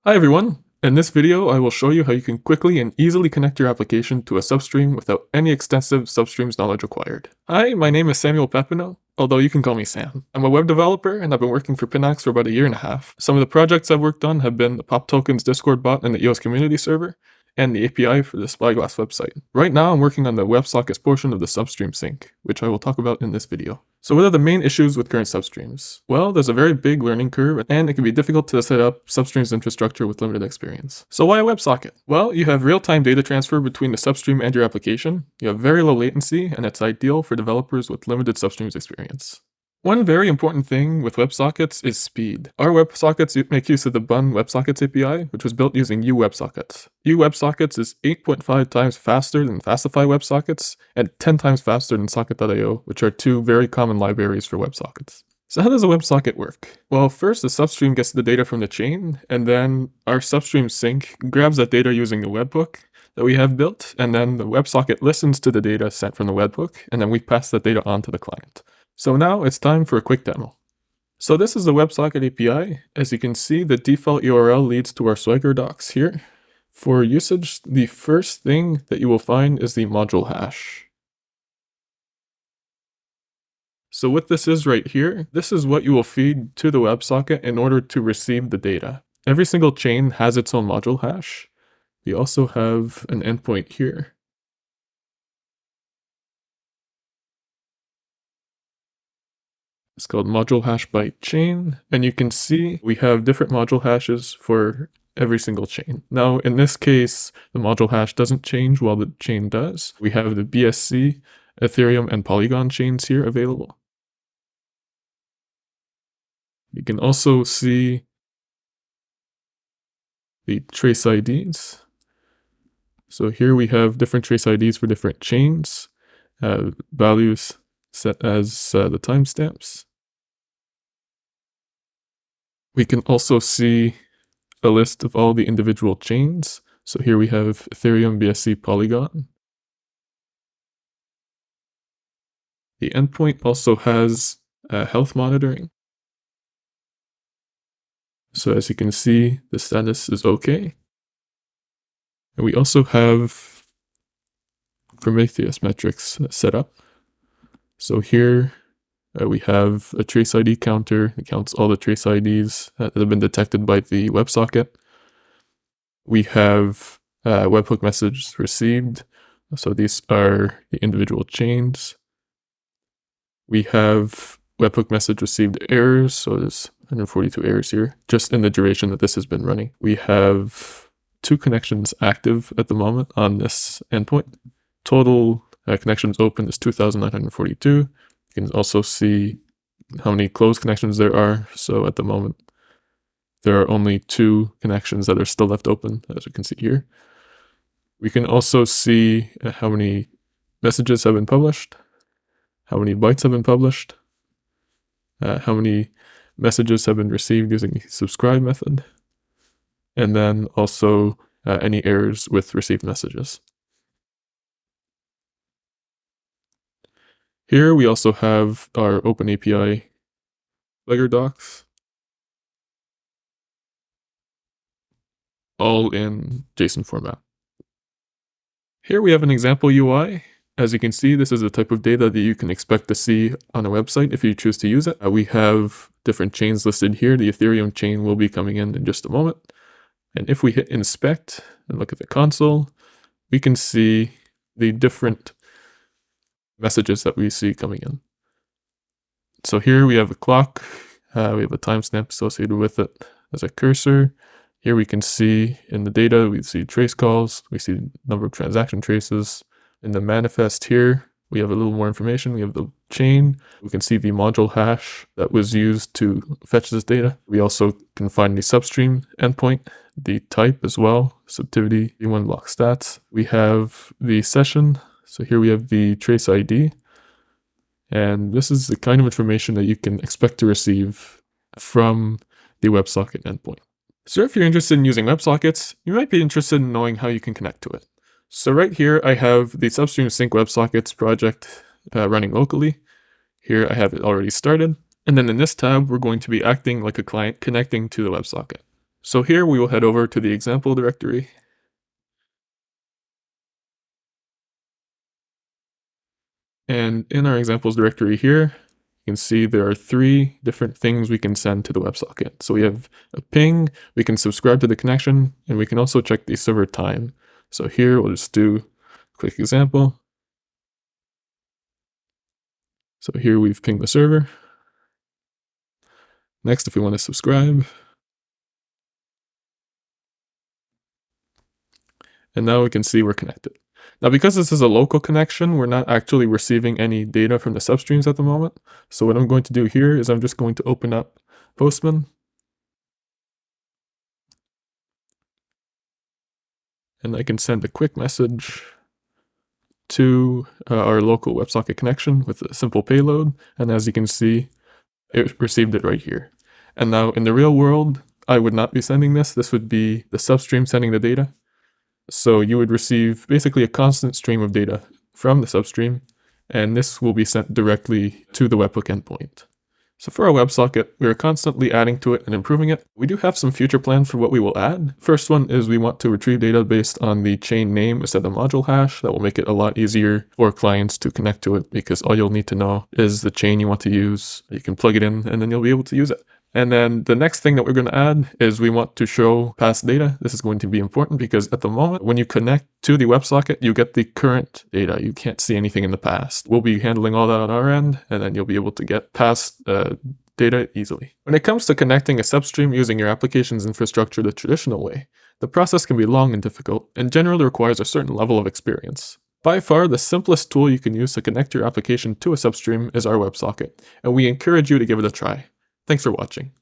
Hi everyone! In this video, I will show you how you can quickly and easily connect your application to a substream without any extensive substreams knowledge required. Hi, my name is Samuel Papineau, although you can call me Sam. I'm a web developer and I've been working for Pinax for about a year and a half. Some of the projects I've worked on have been the Pop Tokens Discord bot and the EOS community server, and the API for the Spyglass website. Right now, I'm working on the WebSockets portion of the substream sync, which I will talk about in this video. So what are the main issues with current substreams? Well, there's a very big learning curve, and it can be difficult to set up substreams infrastructure with limited experience. So why a WebSocket? Well, you have real-time data transfer between the substream and your application, you have very low latency, and it's ideal for developers with limited substreams experience. One very important thing with WebSockets is speed. Our WebSockets make use of the Bun WebSockets API, which was built using uWebSockets. uWebSockets is 8.5 times faster than Fastify WebSockets, and 10 times faster than Socket.io, which are two very common libraries for WebSockets. So how does a WebSocket work? Well, first the substream gets the data from the chain, and then our substream sync grabs that data using a webhook that we have built, and then the WebSocket listens to the data sent from the webhook, and then we pass that data on to the client. So now it's time for a quick demo. So this is the WebSocket API. As you can see, the default URL leads to our Swagger docs here. For usage, the first thing that you will find is the module hash. So what this is right here, this is what you will feed to the WebSocket in order to receive the data. Every single chain has its own module hash. We also have an endpoint here. It's called module hash by chain, and you can see we have different module hashes for every single chain. Now, in this case, the module hash doesn't change while the chain does. We have the BSC, Ethereum, and Polygon chains here available. You can also see the trace IDs. So here we have different trace IDs for different chains, values set as the timestamps. We can also see a list of all the individual chains. So here we have Ethereum, BSC, Polygon. The endpoint also has health monitoring. So as you can see, the status is okay. And we also have Prometheus metrics set up. So here we have a trace ID counter that counts all the trace IDs that have been detected by the WebSocket. We have webhook messages received. So these are the individual chains. We have webhook message received errors. So there's 142 errors here, just in the duration that this has been running. We have 2 connections active at the moment on this endpoint. Total connections open is 2,942. You can also see how many closed connections there are. So at the moment, there are only 2 connections that are still left open, as you can see here. We can also see how many messages have been published, how many bytes have been published, how many messages have been received using the subscribe method, and then also any errors with received messages. Here we also have our OpenAPI Swagger docs, all in JSON format. Here we have an example UI. As you can see, this is the type of data that you can expect to see on a website if you choose to use it. We have different chains listed here. The Ethereum chain will be coming in just a moment. And if we hit inspect and look at the console, we can see the different messages that we see coming in. So here we have a clock, we have a timestamp associated with it as a cursor. Here we can see in the data, we see trace calls, we see number of transaction traces. In the manifest here, we have a little more information. We have the chain. We can see the module hash that was used to fetch this data. We also can find the substream endpoint, the type as well, subtivity, v1 block stats. We have the session. So here we have the trace ID. And this is the kind of information that you can expect to receive from the WebSocket endpoint. So if you're interested in using WebSockets, you might be interested in knowing how you can connect to it. So right here, I have the Substream Sync WebSockets project running locally. Here I have it already started. And then in this tab, we're going to be acting like a client connecting to the WebSocket. So here we will head over to the example directory. And in our examples directory here, you can see there are 3 different things we can send to the WebSocket. So we have a ping, we can subscribe to the connection, and we can also check the server time. So here we'll just do a quick example. So here we've pinged the server. Next, if we want to subscribe. And now we can see we're connected. Now, because this is a local connection, we're not actually receiving any data from the substreams at the moment. So what I'm going to do here is I'm just going to open up Postman. And I can send a quick message to our local WebSocket connection with a simple payload. And as you can see, it received it right here. And now in the real world, I would not be sending this. This would be the substream sending the data. So you would receive basically a constant stream of data from the substream, and this will be sent directly to the webhook endpoint. So for our WebSocket, we are constantly adding to it and improving it. We do have some future plans for what we will add. First one is we want to retrieve data based on the chain name instead of the module hash. That will make it a lot easier for clients to connect to it, because all you'll need to know is the chain you want to use. You can plug it in and then you'll be able to use it. And then the next thing that we're going to add is we want to show past data. This is going to be important because at the moment, when you connect to the WebSocket, you get the current data. You can't see anything in the past. We'll be handling all that on our end, and then you'll be able to get past data easily. When it comes to connecting a substream using your application's infrastructure the traditional way, the process can be long and difficult, and generally requires a certain level of experience. By far, the simplest tool you can use to connect your application to a substream is our WebSocket, and we encourage you to give it a try. Thanks for watching.